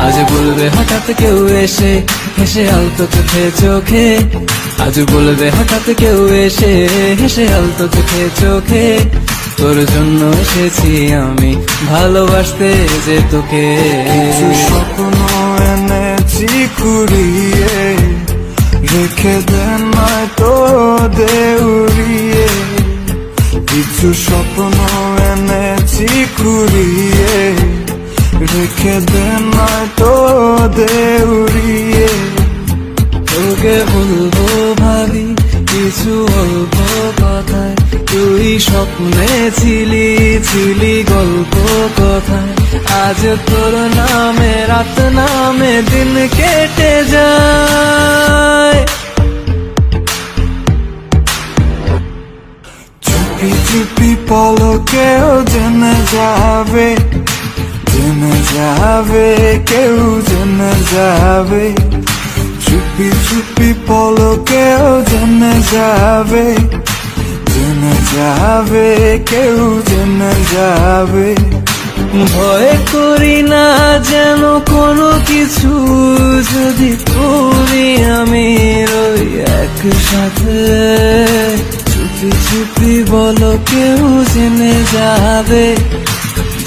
আজ বলবে হঠাৎ কেউ এসে হেসে আলতো চোখে চোখে, আজ বলবে হঠাৎ কেউ এসে হেসে আলতো চোখে চোখে, তোর জন্য এসেছি আমি ভালোবাসতে যে তোকে। কিছু স্বপ্ন এনেছি কুড়িয়ে, রেখে দেন নয়তো দেউড়িয়ে। কিছু স্বপ্ন এনেছি কুড়িয়ে, রেখে দেন নয়তো দেউড়িয়ে। তোকে বলবো ভাবি কিছু অল্প কথায়, তুই স্বপ্নে ছিলি ছিলি গল্প কথায়। আজ তোর নামে রাত নামে দিন কেটে যায়। চুপি চুপি পলকেও জেনে যাবে, জেনে যাবে, কেউ জেনে যাবে। চুপি চুপি পলকেও জেনে যাবে, জেনে যাবে, কেউ জেনে যাবে। ভয় করি না যেন কোনো কিছু, যদি করি আমি রই একসাথে। চুপি চুপি বলো কেউ জেনে যাবে,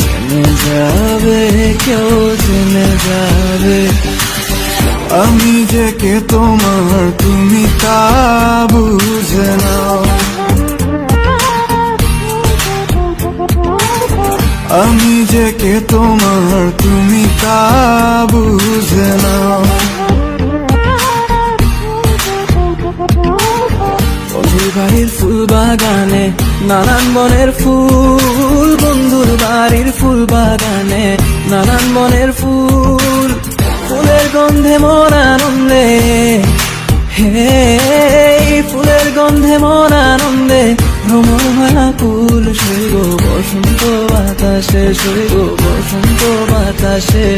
জেনে যাবে, কেউ জেনে যাবে। আমি যে কে তোমার তুমি তা বুঝে নাও, আমি যে কে তোমার তুমি তা বুঝে নাও। বন্ধুর বাড়ির ফুল বাগানে নানান বনের ফুল, বন্ধুর বাড়ির ফুল বাগানে নানান বনের ফুল। ফুলের গন্ধে মন আনন্দে, হে ফুলের গন্ধে মন আনন্দে ভ্রমণ কুল। শৈব বসন্ত বাতাসে, শৈব বসন্ত বাতাসে,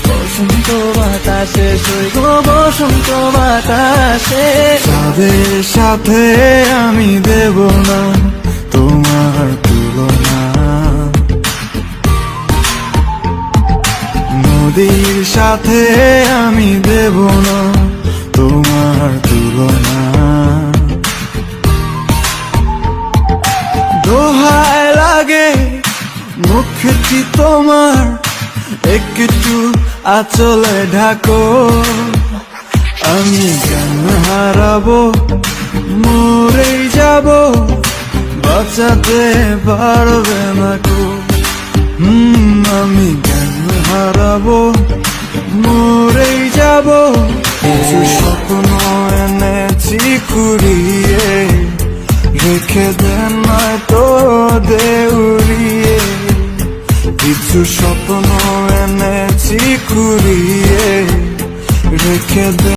বসন্ত বাতাসে, শৈব বসন্ত বাতাসে। তাদের সাথে আমি দেব না তোমার তুলনা, নদীর সাথে আমি দেব না তোমার তুলনা। দোহায় লাগে মুখটি তোমার, একটু আঁচলে ঢাকো। আমি জ্ঞান হারাবো, মরেই যাব, বাঁচাতে পারবে না কো। আমি জ্ঞান হারাবো, মরেই যাব। কিছু স্বপ্ন এনেছি কুড়িয়ে, রেখে দেন নয়তো দেউড়িয়ে। কিছু স্বপ্ন এনেছি কুড়িয়ে, রেখে দেন।